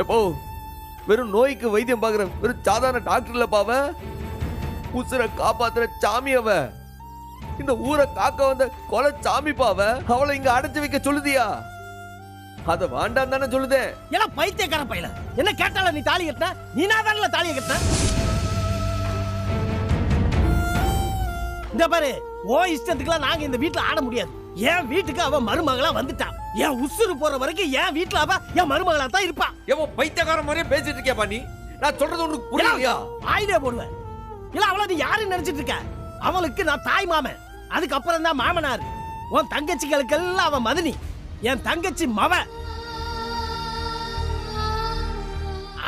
எப்போ வெறும் நோய்க்கு வைத்தியம் பார்க்குற வெறும் சாதாரண டாக்டர்ல பாவ உசுரை காப்பாத்துற சாமி அவ. இந்த ஊரை காக்க வந்த கொலை சாமி பாவ. அவளை இங்க அடைச்சு வைக்க சொல்லுதியா? அத வேண்டாம் தானே சொல்லுதே. ஏன்னா பைத்தியக்கார பையல என்ன கேட்டால நீ தாலி கட்டின? நீனா தானே தாலி கட்டின? இந்த பாரு, ஓ இஷ்டத்துக்குலாம் நாங்க இந்த வீட்டுல ஆட முடியாது. என் வீட்டுக்கு அவ மருமகளா வந்துட்டா. என் உசுறு போற வரைக்கும் என் வீட்டுல அவ என் மருமகளா தான் இருப்பா. ஏவோ பைத்தியக்கார மாதிரியே பேசிட்டு இருக்கியா பண்ணி? நான் சொல்றது உனக்கு புரியலையா? ஆயுதே போடுவேன். இல்ல அவளை நீ யாரு நினைச்சிட்டு இருக்க? அவளுக்கு நான் தாய் மாமன், அதுக்கப்புறம் தான் மாமனார். உன் தங்கச்சிகளுக்கெல்லாம் அவன் மதனி, என் தங்கச்சி மவ.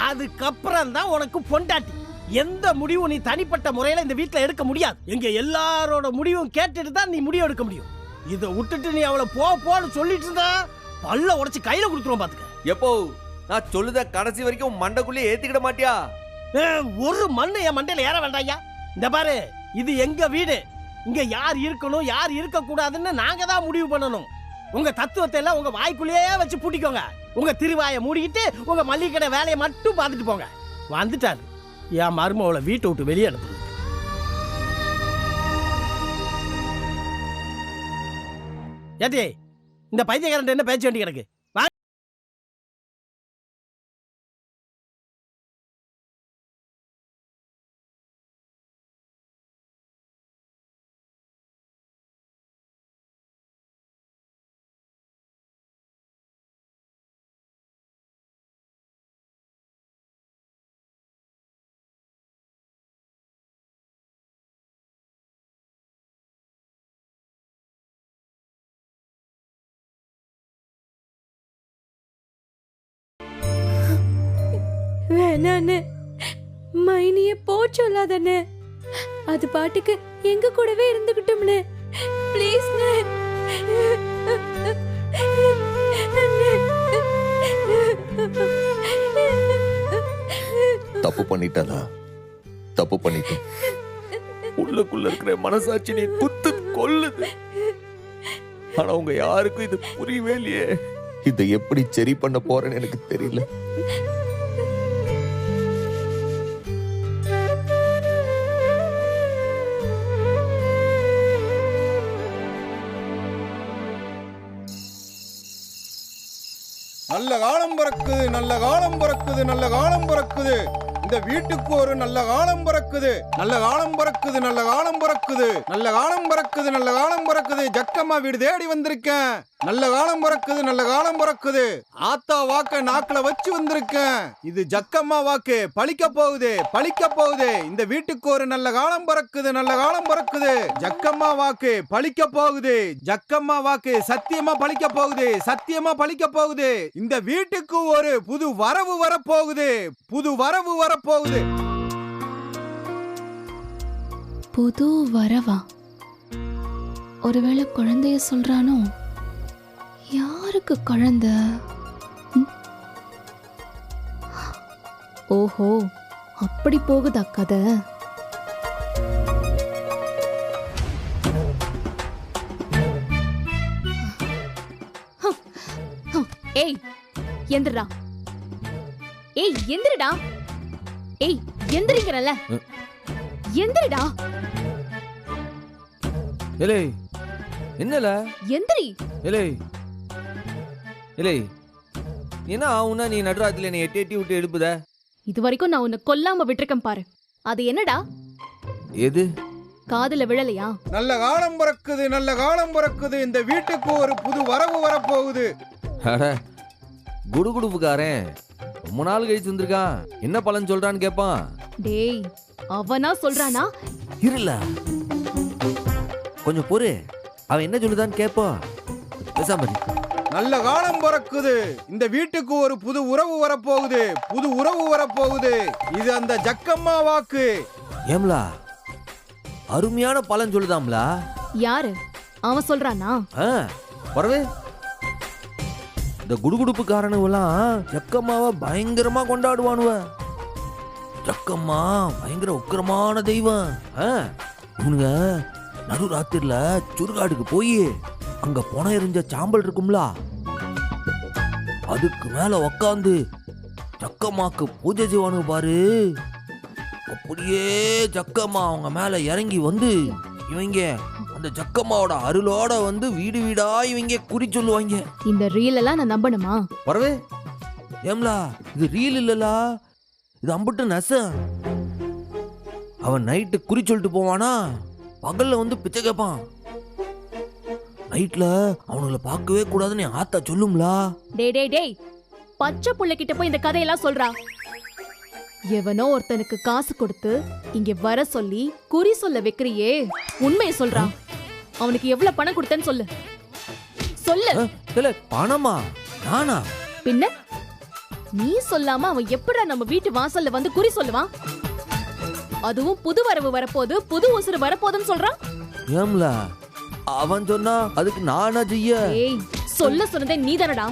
அதுக்கப்புறம் தான் உனக்கு பொண்டாட்டி. எந்த முடிவும் நீ தனிப்பட்ட முறையில இந்த வீட்டுல எடுக்க முடியாது. எங்க எல்லாரோட முடிவும் கேட்டுட்டு தான் நீ முடிவு எடுக்க முடியும். இதை விட்டுட்டு நீ அவளை போன்னு சொல்லிட்டு இருந்தா பல்ல உடைச்சு கையில கொடுத்துருவோம் பாத்துக்க. எப்போ நான் சொல்லுத கடைசி வரைக்கும் மண்டைக்குள்ளே ஏத்திக்கிட மாட்டியா? ஒரு மண்ணு என் மண்டையில ஏற வேண்டாயா. இந்த பாரு, இது எங்க வீடு. இங்க யார் இருக்கணும் யார் இருக்க கூடாதுன்னு நாங்க தான் முடிவு பண்ணணும். உங்க தத்துவத்தை எல்லாம் உங்க வாய்க்குள்ளேயே வச்சு பூட்டிக்கோங்க. உங்க திருவாயை மூடிக்கிட்டு உங்க மல்லிகை கடை வேலையை மட்டும் பார்த்துட்டு போங்க. வந்துட்டாரு என் மருமவளை வீட்டை விட்டு வெளியே அனுப்பு. ஏட்டி, இந்த பைத்தியக்காரன் என்ன பேச்சு வேண்டி கிடக்கு? வேணாண்ணே, மைனிய போ சொல்லாதண்ணே. அது பாட்டுக்கு எங்க கூடவே இருந்துகிட்டோம்னே. ப்ளீஸ்ண்ணே. தப்பு பண்ணிட்டா? தப்பு பண்ணிட்டேன். உள்ளுக்குள்ள இருக்கிற மனசாட்சி நீ குத்து கொல்லுது. ஆனா உங்க யாருக்கும் இது புரியவே இல்லையே. இதை எப்படி சரி பண்ண போறேன்னு எனக்கு தெரியல. நல்ல காலம் பிறக்குது, நல்ல காலம் பிறக்குது, நல்ல காலம் பிறக்குது. இந்த வீட்டுக்கு ஒரு நல்ல காலம் பிறக்குது, நல்ல காலம் பிறக்குது, நல்ல காலம் பிறக்குது, நல்ல காலம் பிறக்குது, நல்ல காலம் பிறக்குது. ஜக்கம்மா வீடு தேடி வந்திருக்கேன். நல்ல காலம் பிறக்குது, நல்ல காலம் பிறக்குது. ஆத்தா வாக்க நாக்குல வச்சு வந்திருக்கேன். இது ஜக்கம்மா வாக்கு பழிக்க போகுது, பழிக்க போகுது. இந்த வீட்டுக்கு ஒரு நல்ல காலம் பிறக்குது, நல்ல காலம் பிறக்குது. ஜக்கம்மா வாக்கு பழிக்க போகுது. ஜக்கம்மா வாக்கு சத்தியமா பழிக்க போகுது, சத்தியமா பழிக்க போகுது. இந்த வீட்டுக்கு ஒரு புது வரவு வரப்போகுது, புது வரவு வரப்போகுது. புது வரவா? ஒருவேளை குழந்தைய சொல்றானோ? யாருக்கு குழந்தை? ஓஹோ, அப்படி போகுதா கதை? ஏய் எந்திரடா, ஏய் எந்திரடா, ஏய் எந்திரிக்கிறல்ல, எந்திரடா. ஏலே என்னல? எந்திரி. ஏலே ஏலே என்ன ஆவுனா நீ நடுராத்திரில என்னை எட்டி எட்டி விட்டு எழுப்புத? இது வரைக்கும் நான் உன்னை கொல்லாம விட்டுருக்கேன் பாரு. அது என்னடா? எது? காதுல விழலையா? நல்ல காலம் பிறக்குது, நல்ல காலம் பிறக்குது. இந்த வீட்டுக்கு ஒரு புது வரவு வரப்போகுது. அட குடுகுடுப்புக்காரன் ரொம்ப நாள் கழிச்சு வந்திருக்கான். என்ன பலன் சொல்றான்னு கேட்பான். டேய், அவனா சொல்றானா? இருல கொஞ்சம் பொறு, அவன் என்ன சொல்லுதான்னு கேட்பான். பேசாம இரு. நல்ல காலம் பிறக்குது. இந்த வீட்டுக்கு ஒரு புது உறவு வரப்போகுது, புது உறவு வரப்போகுது. இது அந்த ஜக்கம்மா வாக்கு. ஏம்லா அருமையான பலன் சொல்லுதாம்லா. யாரு அவன் சொல்றானா? பரவே இந்த குடுகுடுப்புக்காரனுவெல்லாம் ஜக்கம்மாவை பயங்கரமா கொண்டாடுவானுவ. ஜக்கம்மா பயங்கர உக்கிரமான தெய்வம். இவனுங்க நடு ராத்திரில சுடுகாடுக்கு போய் அங்க பொண எரிஞ்ச சாம்பல் இருக்கும்ல, அதுக்கு மேல உக்காந்து ஜக்கம்மாக்கு பூஜை செய்வானு பாரு. அப்படியே ஜக்கம்மா அவங்க மேல இறங்கி வந்து இவங்க அந்த ஜக்கம்மாவோட அருளோட வந்து வீடு வீடா இவங்க குறி சொல்லுவாங்க. இந்த ரீல் எல்லாம் நான் நம்பணுமா? வரவே ஏம்லா, இது ரீல் இல்லலா, இது அம்புட்டு நெச. அவன் நைட்டு குறி சொல்லிட்டு போவானா, பகல்ல வந்து பிச்சை கேட்பான். நைட்ல அவனுங்களை பார்க்கவே கூடாதுன்னு என் ஆத்தா சொல்லும்லா. டேய் பச்சை புள்ள கிட்ட போய் இந்த கதையெல்லாம் சொல்றா. எவனோ ஒருத்தனுக்கு காசு கொடுத்து இங்க வர சொல்லி குறி சொல்ல வைக்கிறியே, உண்மையை சொல்றா. அவனுக்கு எவ்வளவு பணம் கொடுத்தேன்னு சொல்லு. சொல்லு. இல்ல பணமா? நானா? பின்ன நீ சொல்லாம அவன் எப்படா நம்ம வீட்டு வாசல்ல வந்து குறி சொல்லுவான்? அதுவும் புது வரவு வரப்போது, புது உசுறு வரப்போதுன்னு சொல்றான். ஏம்லா, அவன் சொன்னா அதுக்கு நானா செய்ய? ஏய், சொல்ல சொன்னதே நீதானடா.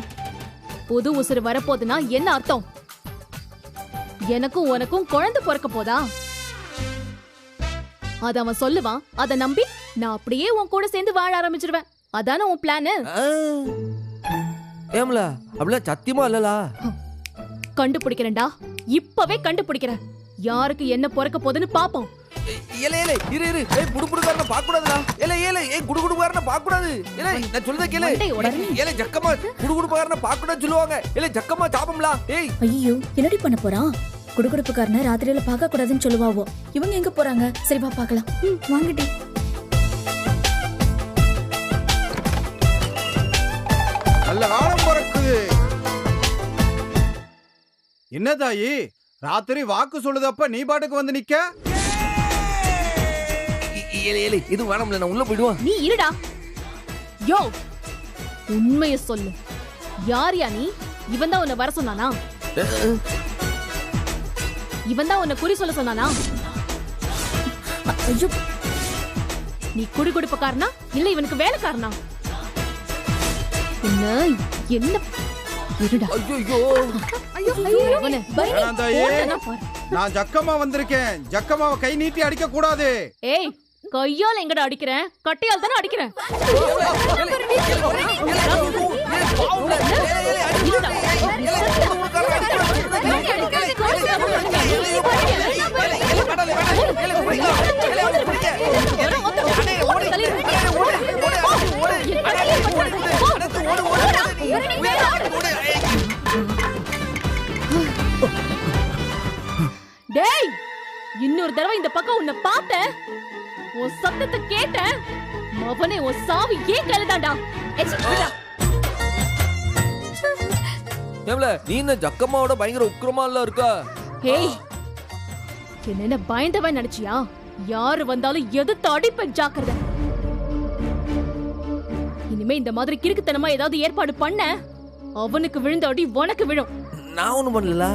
புது உசுறு வரப்போதுன்னா என்ன அர்த்தம்? எனக்கும் உனக்கும் குழந்தை பிறக்க போதா? அத அவன் சொல்லுவான். அத நம்பி நான் அப்படியே உன் கூட சேர்ந்து வாழ ஆரம்பிச்சிருவேன். அதானே உன் பிளான்? ஏம்லா, அப்படிலாம் சத்தியமா இல்லலா. கண்டுபிடிக்கிறேன்டா, இப்பவே கண்டுபிடிக்கிறேன். யாருக்கு என்ன பிறக்க போதுன்னு பாப்போம். ஏலே ஏலே இரு இரு. ஏய் புடுபுடுகாரன பாக்க கூடாதுடா. ஏலே ஏலே ஏய் குடுகுடுகாரன பாக்க கூடாது. ஏலே நான் சொல்றத கேளு. ஏலே ஜக்கம்மா குடுகுடுகாரன பாக்க கூடாது சொல்லுவாங்க. ஏலே ஜக்கம்மா சாபம்லா. ஏய் ஐயோ, என்னடி பண்ண போறான்? குடுகுடுப்புக்காரனை ராத்திரியில பார்க்க கூடாதுன்னு சொல்லுவாவோ. இவங்க எங்க போறாங்க? சரி வா பார்க்கலாம். வாங்கடி. நல்ல காலம் பிறக்குது. என்ன தாயி, ராத்திரி வாக்கு சொல்லுதப்ப நீ பாட்டுக்கு வந்து நிக்க? ஏலே ஏலே இது வேணாம்ல, நான் உள்ள போய்டுவேன். நீ இருடா. யோ, உண்மையை சொல்லு. யாரியா நீ? இவன் தான் உன்னை வர சொன்னானா? இவன் தான் உன்னை குறி சொல்ல சொன்னானா? ஐயோ, நீ குடுகுடுப்புக்காரனா இல்ல இவனுக்கு வேலைக்காரனா? என்ன இருடா. ஐயோ அவனை வேணாம் தாயி, போட்டேன்னா பாரு. நான் ஜக்கம்மா வந்திருக்கேன். ஜக்கம்மாவை கை நீட்டி அடிக்க கூடாது. ஏய், கையால எங்கடா அடிக்கிறேன்? கட்டையால் தானே அடிக்கிறேன். டேய், இன்னொரு தடவை இந்த பக்கம் உன்னை பார்த்தேன், உன் சத்தத்தை கேட்டேன், மவனே உன் சாவு ஏன் கையிலதான்டா. ஏம்ல, நீ என்ன ஜக்கம்மாவோட பயங்கர உக்கிரமால இருக்கா? ஹேய், என்ன பயந்தவன் நினைச்சியா? யாரு வந்தாலும் எதிர்த்து அடிப்பேன், ஜாக்கிரதை. இனிமே இந்த மாதிரி கிறுக்குத்தனமா ஏதாவது ஏற்பாடு பண்ண, அவனுக்கு விழுந்த அடி உனக்கு விழும். நான் ஒண்ணும் பண்ணல.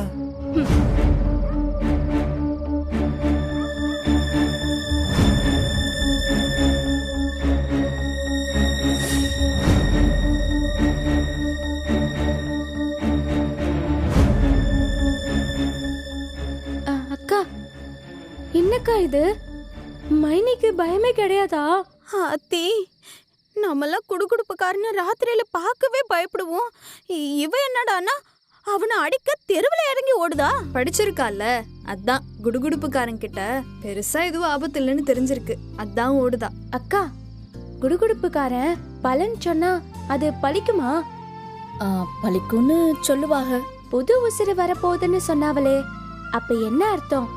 அக்கா, என்னக்கா இது? மைனிக்கு பயமே கிடையாதா? அத்தி, நம்மளாம் குடுகுடுப்புக்காரன்னு ராத்திரியில பார்க்கவே பயப்படுவோம். இவ என்னடானா அவனை அடிக்க தெருவில் இறங்கி ஓடுதா? படிச்சிருக்கால, அதான் குடுகுடுப்புக்காரன் கிட்ட பெருசா எதுவும் ஆபத்து இல்லைன்னு தெரிஞ்சிருக்கு, அதான் ஓடுதா. அக்கா, குடுகுடுப்புக்காரன் பலன் சொன்னா அது பலிக்குமா? பலிக்குன்னு சொல்லுவாங்க. புது உசுறு வரப்போகுதுன்னு சொன்னாவளே, அப்ப என்ன அர்த்தம்?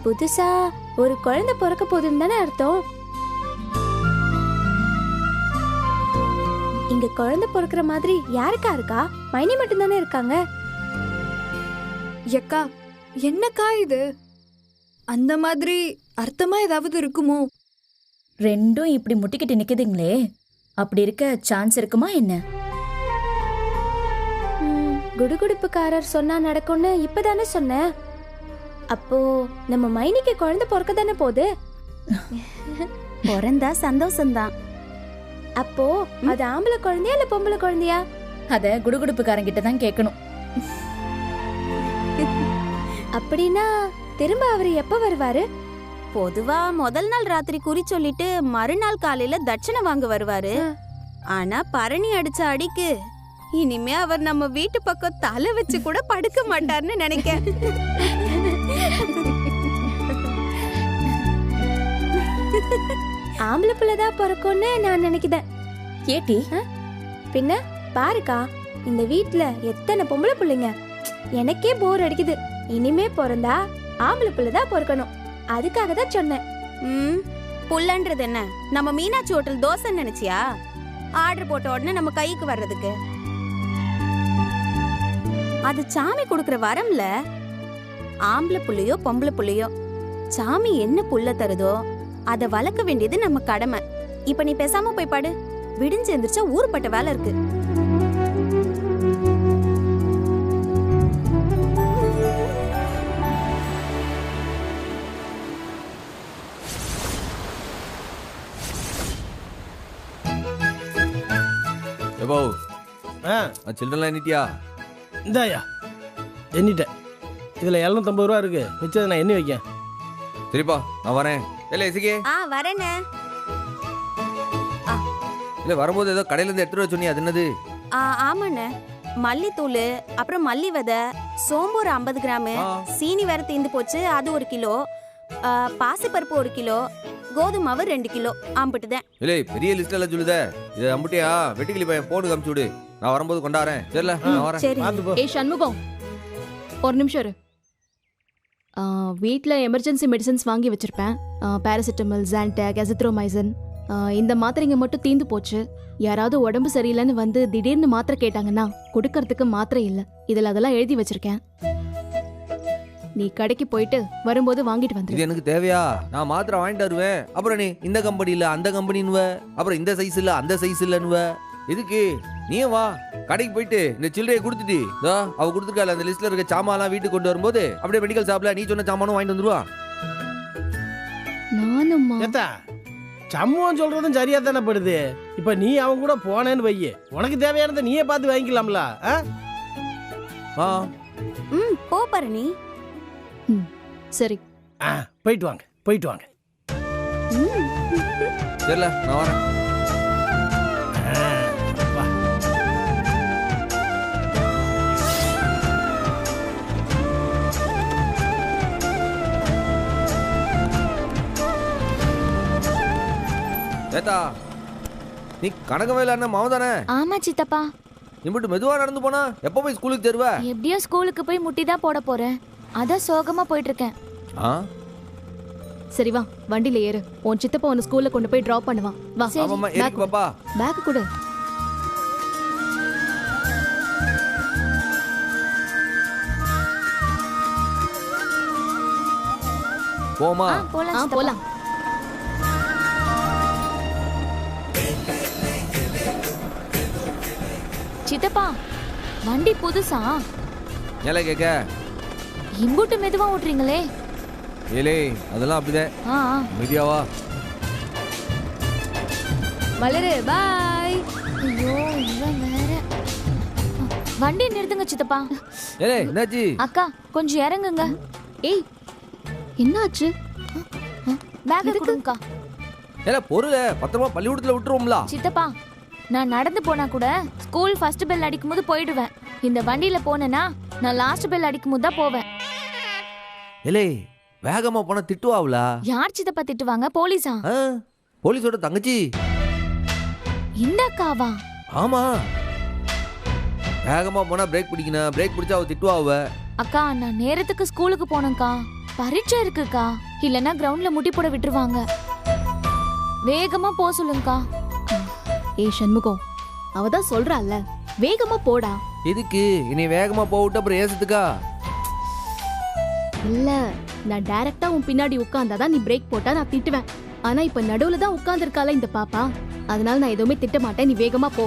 புதுசா ஒரு குழந்தை பிறக்க போகுதுன்னு தானே அர்த்தம். இங்க குழந்தை பிறக்கிற மாதிரி யாருக்கா இருக்கா? மைனி மட்டும் தானே இருக்காங்க. எக்கா, என்னக்கா இது? அந்த மாதிரி அர்த்தமா ஏதாவது இருக்குமோ? ரெண்டும் இப்படி முட்டிக்கிட்டு நிக்குதுங்களே, அப்படி இருக்க சான்ஸ் இருக்குமா என்ன? குடுகுடுப்புக்காரர் சொன்னா நடக்கும்னு இப்பதானே சொன்னேன். அப்போ நம்ம மைனிக்கு குழந்தை பிறக்க தானே போகுது. பிறந்தா சந்தோஷம்தான். அப்போ அது ஆம்பளை குழந்தையா இல்ல பொம்பளை குழந்தையா? அத குடுகுடுப்புக்காரங்கிட்ட தான் கேட்கணும். அப்படின்னா திரும்ப அவர் எப்ப வருவாரு? பொதுவா முதல் நாள் ராத்திரி குறி சொல்லிட்டு மறுநாள் காலையில தட்சணை வாங்க வருவாரு. ஆனா பரணி அடிச்ச அடிக்கு இனிமே அவர் நம்ம வீட்டு பக்கம் தலை வச்சு கூட படுக்க மாட்டார்னு நினைக்க. ஆம்பளை பிள்ளைதான் பிறக்கும்னு நான் நினைக்கிறேன். ஏட்டி பின்ன பாருக்கா, இந்த வீட்ல எத்தனை பொம்பளை பிள்ளைங்க. எனக்கே போர் அடிக்குது. இனிமே பிறந்தா ஆம்பளை பிள்ளைதான் பிறக்கணும். அதுக்காக தான் சொன்னேன். புள்ளன்றது என்ன, நம்ம மீனாட்சி ஹோட்டல் தோசை நினைச்சியா? ஆர்டர் போட்ட உடனே நம்ம கைக்கு வர்றதுக்கு. அது சாமி கொடுக்கற வரம்ல. ஆம்பளை புள்ளையோ பொம்பளை புள்ளையோ, சாமி என்ன புள்ள தருதோ அத வளர்க்க வேண்டியது நம்ம கடமை. இப்ப நீ பேசாம போய் பாடு. விடிஞ்சு எந்திரிச்சா ஊருப்பட்ட வேலை இருக்கு. எப்போ ஆ சில்ட்ரன்லாம் எண்ணிட்டியா? இந்தாயா எண்ணிட்டேன். இதுல 750 ரூபா இருக்கு. மிச்சத்தை நான் எண்ணி வைக்கேன். சரிப்பா, நான் வரேன். இல்ல இசைக்கே, வரேனே. இல்ல வரும்போது ஏதோ கடையில இருந்து எடுத்துட்டு வர சொன்னி, அது என்னது? ஆமாண்ணே, மல்லித்தூள், அப்புறம் மல்லி விதை, சோம்பு ஒரு 50 கிராம், சீனி வேற தீந்து போச்சு அது 1 கிலோ, பாசிப்பருப்பு 1 கிலோ, கோதுமை மாவு 2 கிலோ. ஆம்பிட்டுதான். இல்ல பெரிய லிஸ்ட் எல்லாம் சொல்லுதே. இது அம்புட்டியா? வெட்டிக்கிளி பையன் போனுக்கு அமுச்சு விடு. நான் வரும்போது கொண்டாறேன். சரில, நான் வரேன். சரி. பார்த்து போ. ஏய் சண்முகம், ஒரு நிமிஷம் இரு. வீட்டில் எமர்ஜென்சி மெடிசன்ஸ் வாங்கி வச்சிருப்பேன். பேராசிட்டமல், ஜான்டேக், அசித்ரோமைசன். இந்த மாத்திரைங்க மட்டும் தீந்து போச்சு. யாராவது உடம்பு சரியில்லைன்னு வந்து திடீர்னு மாத்திரை கேட்டாங்கன்னா கொடுக்கறதுக்கு மாத்திரை இல்லை. இதில் அதெல்லாம் எழுதி வச்சிருக்கேன். நீ கடைக்கு போயிட்டு வரும்போது வாங்கிட்டு வந்து. இது எனக்கு தேவையா? நான் மாத்திரை வாங்கிட்டு வருவேன். அப்புறம் நீ இந்த கம்பெனி இல்ல அந்த கம்பெனின்னுவ, அப்புறம் இந்த சைஸ் இல்ல அந்த சைஸ் இல்லன்னுவ. எதுக்கு? நீயே வா, கடைக்கு போயிட்டு இந்த சில்லறையை கொடுத்துட்டு அவ கொடுத்துருக்காள் அந்த லிஸ்ட்ல இருக்க சாமான்லாம் வீட்டுக்கு கொண்டு வரும்போது அப்படியே மெடிக்கல் ஷாப்ல நீ சொன்ன சாமானும் வாங்கிட்டு வந்துருவா. நானும்மா ஏத்தா, சம்முவம் சொல்றதும் சரியா தானே படுது. இப்ப நீ அவன் கூட போனேன்னு வையே, உனக்கு தேவையானதை நீயே பார்த்து வாங்கிக்கலாம்ல. போ பரணி. சரி, போயிட்டு வாங்க, போயிட்டு வாங்க. சரில, நான் வரேன். வா. ஏத்தா, நீ கனகவேல அண்ணன் மாவன் தானே? ஆமா சித்தப்பா. இம்பிட்டு மெதுவா நடந்து போனா எப்ப போய் ஸ்கூலுக்கு தருவ? எப்படியோ ஸ்கூலுக்கு போய் முட்டி தான் போட போறேன். அதான் சோகமா போயிட்டு இருக்கேன். சரி வா, வண்டியில ஏறு. உன் சித்தப்பா உன்னை ஸ்கூல்ல கொண்டு போய் டிராப் பண்ணுவான். வா. ஆமாம்மா, ஏறிக்கு பாப்பா. பேக் கொடு. போமா. போலாம். சித்தப்பா, வண்டி புதுசா? ஏல கேக்க இம்புட்டு மெதுவா ஓட்டுறீங்களே. ஏலே, அதெல்லாம் அப்படிதான். மீதியாவா? மலரு பாய். ஐயோ, இவன் வேற. வண்டி நிறுத்துங்க சித்தப்பா. ஏலே, என்னாச்சு? அக்கா, கொஞ்சம் இறங்குங்க. ஏய், என்னாச்சு? பேக் கொடுங்கக்கா. ஏல, பொருள பத்திரமா பள்ளிக்கூடத்துல விட்டுருவோம்ல. சித்தப்பா, நான் நடந்து போனா கூட ஸ்கூல் ஃபர்ஸ்ட் பெல் அடிக்கும் போது போயிடுவேன். இந்த வண்டியில போனேன்னா நான் லாஸ்ட் பெல் அடிக்கும் போது தான் போவேன். ஏலே, வேகமா போனா திட்டுவாவுல. யார் சித்தப்பா திட்டுவாங்க? போலீஸா? போலீஸோட தங்கச்சி. இந்த அக்காவா? ஆமா, வேகமா போனா பிரேக் பிடிக்கணும். பிரேக் பிடிச்சா அவ திட்டுவாவ. அக்கா, நான் நேரத்துக்கு ஸ்கூலுக்கு போனேன்க்கா. பரீட்சை இருக்குக்கா. இல்லனா கிரவுண்ட்ல முட்டி போட விட்டுருவாங்க. வேகமா போ சொல்லுங்கக்கா. ஏய் சண்முகம், அவதான் சொல்றாள்ல, வேகமா போடா. எதுக்கு? இனி வேகமா போவிட்டு அப்புறம் ஏசத்துக்கா? இல்ல, நான் டைரக்டா உன் பின்னாடி உட்கார்ந்தாதான் நீ பிரேக் போட்டா நான் திட்டுவேன். ஆனா இப்ப நடுவுல தான் உட்கார்ந்து இருக்கால இந்த பாப்பா, அதனால நான் எதுவுமே திட்ட மாட்டேன். நீ வேகமா போ.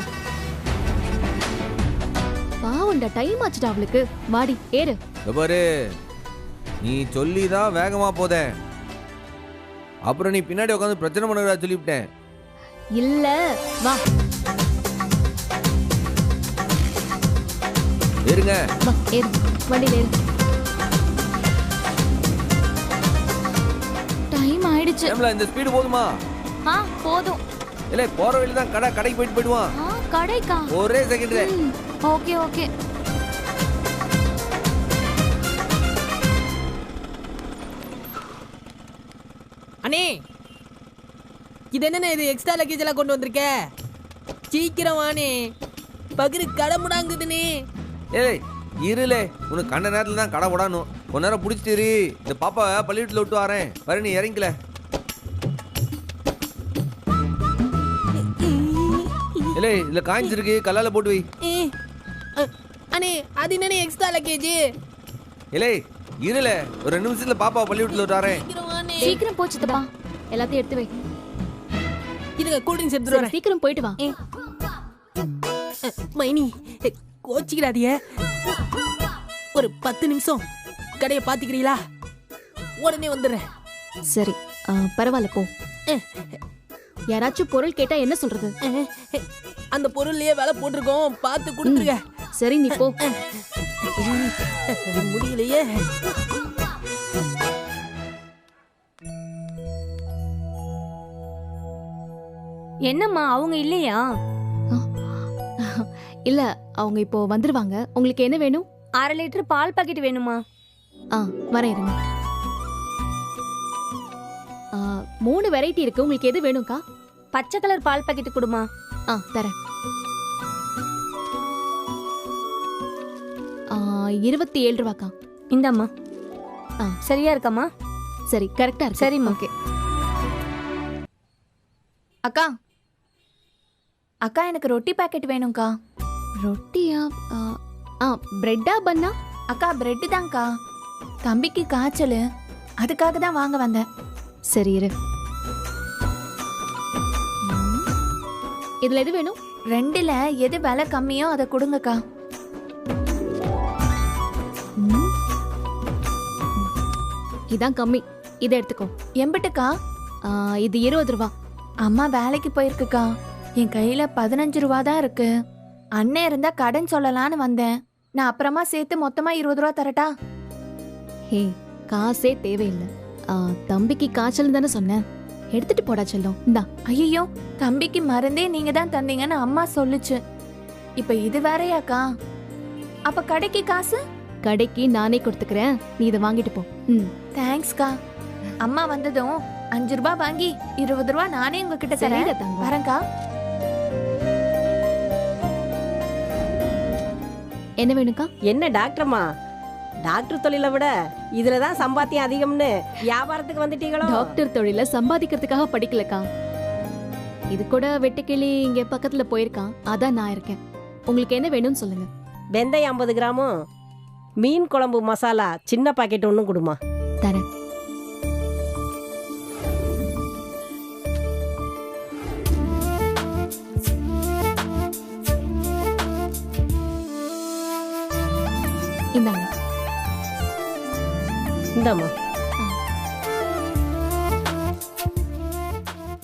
பாவண்டா, டைம் ஆச்சுடா அவளுக்கு. வாடி, ஏறு. பாரு, நீ சொல்லிதான் வேகமா போதேன். அப்புறம் நீ பின்னாடி உட்காந்து பிரச்சனை பண்ணுறா சொல்லிவிட்டேன். இல்ல, வா. ஏறுங்க. வா, ஏறு. வண்டியில ஏறு. டைம் ஆயிடுச்சு. இந்த ஸ்பீடு போதுமா? போதும். இல்ல, போற வழியில தான் கடைக்கு போயிடுவான். கடைக்கா? ஒரே செகண்ட். Okay okay. அண்ணே, இது என்னண்ணே இது எக்ஸ்ட்ரா லக்கேஜ் எல்லாம் கொண்டு வந்திருக்க? சீக்கிரம் வானே, பகிரு கடை முடாங்குதுனே. ஏய் இருளே, உனக்கு கண்ட நேரத்துல தான் கடை விடணும். கொஞ்ச நேரம் பிடிச்சிட்டு இந்த பாப்பா பள்ளிக்கூட்டில் விட்டு வரேன். வர நீ இறங்கிக்கல. இல்லை இதுல காய்ஞ்சிருக்கு, கல்லால போட்டு வை. அண்ணே, அது என்னண்ணே எக்ஸ்ட்ரா லக்கேஜ்? இல்லை இருள, ஒரு 2 நிமிஷத்துல பாப்பா பள்ளிக்கூட்டில் விட்டு வரேன். சீக்கிரம் போச்சுதப்பா, எல்லாத்தையும் எடுத்து வை. இதுங்க கூல் ட்ரிங்க்ஸ் எடுத்துட்டு வரேன். சீக்கிரம் போயிட்டு வா. மைனி கோச்சிக்கிறாதிய, ஒரு 10 நிமிஷம் கடையை பாத்துக்கிறீங்களா? உடனே வந்துடுறேன். சரி பரவாயில்ல போ. யாராச்சும் பொருள் கேட்டா என்ன சொல்றது? அந்த பொருள்லயே வேலை போட்டிருக்கோம், பார்த்து கொடுத்துருங்க. சரி நீ போ. முடியலையே. என்னம்மா அவங்க இல்லையா? இல்ல அவங்க இப்போ வந்துருவாங்க. உங்களுக்கு என்ன வேணும்? 1/2 லிட்டர் பால் பாக்கெட் வேணுமா? வரேன் இருங்க. 3 வெரைட்டி இருக்கு, உங்களுக்கு எது வேணும்க்கா? பச்சை கலர் பால் பாக்கெட் கொடுமா. தரேன். 27 ரூபாக்கா. இந்தாம்மா. சரியா இருக்காம்மா? சரி கரெக்டா இருக்கு. சரிம்மா. ஓகே. அக்கா அக்கா எனக்கு ரொட்டி பாக்கெட் வேணும்க்கா. ரொட்டியா? பிரெட்டா பன்னா? அக்கா பிரெட் தான்க்கா. தம்பிக்கு காய்ச்சல், அதுக்காக தான் வாங்க வந்தேன். சரி இரு. இதுல எது வேணும்? 2ல எது விலை கம்மியோ அதை கொடுங்கக்கா. இதான் கம்மி, இதை எடுத்துக்கோ. எம்பிட்டுக்கா? இது 20 ரூபா. அம்மா வேலைக்கு போயிருக்குக்கா. என் கையில 15 ரூபா தான் இருக்கு. அண்ணன் இருந்தா கடன் சொல்லலான்னு வந்தேன். நான் அப்புறமா சேர்த்து மொத்தமா 20 ரூபா தரட்டா? ஹே, காசே தேவையில்லை. தம்பிக்கு காய்ச்சல் தானே சொன்னேன், எடுத்துட்டு போடா செல்லம். இந்தா. ஐயோ, தம்பிக்கு மருந்தே நீங்க தான் தந்தீங்கன்னு அம்மா சொல்லுச்சு. இப்ப இது வேறையாக்கா? அப்ப கடைக்கு காசு? கடைக்கு நானே கொடுத்துக்கிறேன், நீ இதை வாங்கிட்டு போ. தேங்க்ஸ்க்கா. அம்மா வந்ததும் 5 ரூபா வாங்கி 20 ரூபா நானே உங்ககிட்ட தரேன். வரேன்க்கா. என்ன வேணுக்கா? என்ன டாக்டர்மா, டாக்டர் தொழிலை விட இதுலதான் சம்பாத்தியம் அதிகம்னு வியாபாரத்துக்கு வந்துட்டீங்களோ? டாக்டர் தொழில சம்பாதிக்கிறதுக்காக படிக்கலக்கா. இது கூட வெட்டுக்கிளி இங்க பக்கத்துல போயிருக்கான், அதான் நான் இருக்கேன். உங்களுக்கு என்ன வேணும்னு சொல்லுங்க. வெந்தயம் 50 கிராமும், மீன் குழம்பு மசாலா சின்ன பாக்கெட் ஒன்றும் கொடுமா. தரேன். இந்தாங்க. இந்தாம்மா.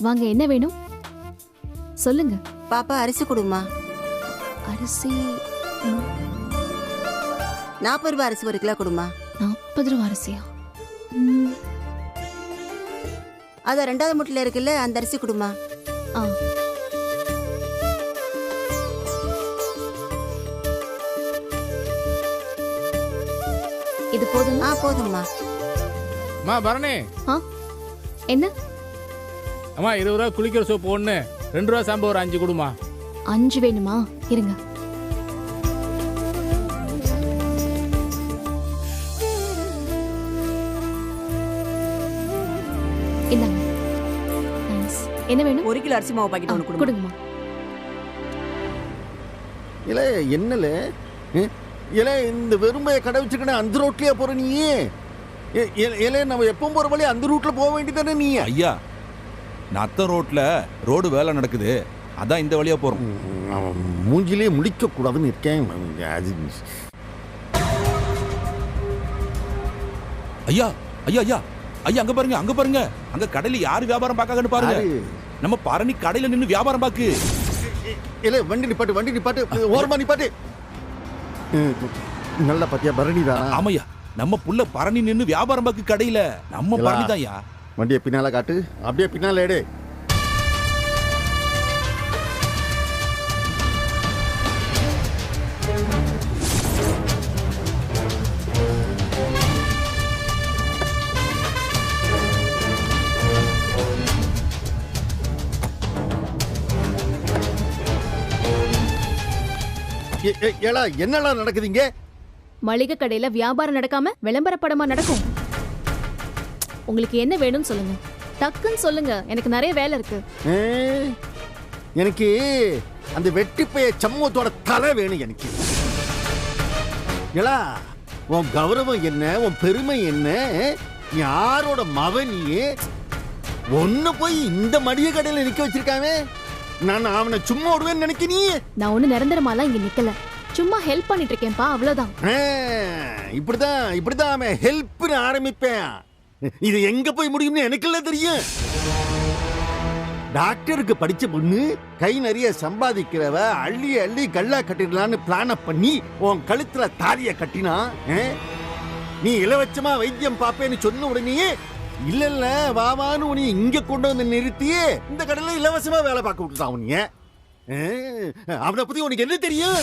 வாங்க, என்ன வேணும் சொல்லுங்க. பாப்பா அரிசி கொடுமா. அரிசி 40 ரூபாய் அரிசி 1 கிலோ கொடுமா. 40 ரூபா அரிசியா? அத 2வது மூட்டையில இருக்குல்ல, அந்த அரிசி கொடுமா. இது போதும்? போதும்மா. அம்மா பரணி. என்ன? அம்மா 20 ரூபா குளிக்கிற சோப்பு 1, 2 ரூபா சாம்பு ஒரு 5 கொடுமா. 5 வேணுமா? இருங்க. இந்தாங்க. தேங்க்ஸ். என்ன வேணும்? 1 கிலோ அரிசி மாவு பாக்கெட் 1 கொடுங்கம்மா. இல்ல என்னல இல்ல இந்த வெறுமையை கடை வச்சுக்கின அந்த ரோட்லயே போற நீ? இல்ல நம்ம எப்பவும் போற வழி அந்த ரூட்ல போக வேண்டியதானே நீ? ஐயா, நத்த ரோட்ல ரோடு வேலை நடக்குது, அதான் இந்த வழியா போறோம். மூஞ்சிலே முடிக்க கூடாதுன்னு இருக்கேன். ஐயா ஐயா ஐயா ஐயா, அங்க பாருங்க, அங்க பாருங்க, அங்க கடையில யாரு வியாபாரம் பார்க்காங்கன்னு பாருங்க. நம்ம பரணி கடையில நின்னு வியாபாரம் பாக்கு. இல்ல வண்டி நிப்பாட்டு, வண்டி நிப்பாட்டு, ஓரமா நிப்பாட்டு. நல்ல பத்தியா பரணி தான். ஆமையா, நம்ம புள்ள பரணி நின்னு வியாபாரம் பாக்கு கடையில. நம்ம பரணி தான். யா வண்டியை பின்னால காட்டு, அப்படியே பின்னால எடு. ஏலா என்னடா நடக்குதுங்க? மளிகை கடையில வியாபாரம் நடக்காம விளம்பரப்படமா நடக்கும்? உங்களுக்கு என்ன வேணும்னு சொல்லுங்க, டக்குன்னு சொல்லுங்க, எனக்கு நிறைய வேலை இருக்கு. எனக்கு அந்த வெட்டிப்பைய சமூகத்தோட தலை வேணும் எனக்கு. ஏலா உன் கௌரவம் என்ன, உன் பெருமை என்ன? யாரோட மவனியே ஒன்னு போய் இந்த மளிகை கடையில நிக்க வச்சிருக்காவே. நான் அவனை சும்மா விடுவேன்னு நினைக்க நீ? நான் ஒண்ணு நிரந்தரமாலாம் இங்க நிக்கல, சும்மா ஹெல்ப் பண்ணிட்டு இருக்கேன்ப்பா, அவ்வளவுதான். இப்படிதான் அவன் ஹெல்ப்னு ஆரம்பிப்பேன். இது எங்க போய் முடியும்னு எனக்குள்ள தெரியும். டாக்டருக்கு படிச்ச பொண்ணு கை நிறைய சம்பாதிக்கிறவ அள்ளி அள்ளி கல்லா கட்டிடலான்னு பிளான பண்ணி உன் கழுத்துல தாலிய கட்டினா, நீ இலவச்சமா வைத்தியம் பாப்பேன்னு சொன்ன உடனே இல்ல வாவான்னு உனி இங்க கொண்டு வந்து நிறுத்தியே இந்த கடையில இலவசமா வேலை பார்க்க விட்டுட்டான். அவனை பத்தி உனக்கு என்ன தெரியும்?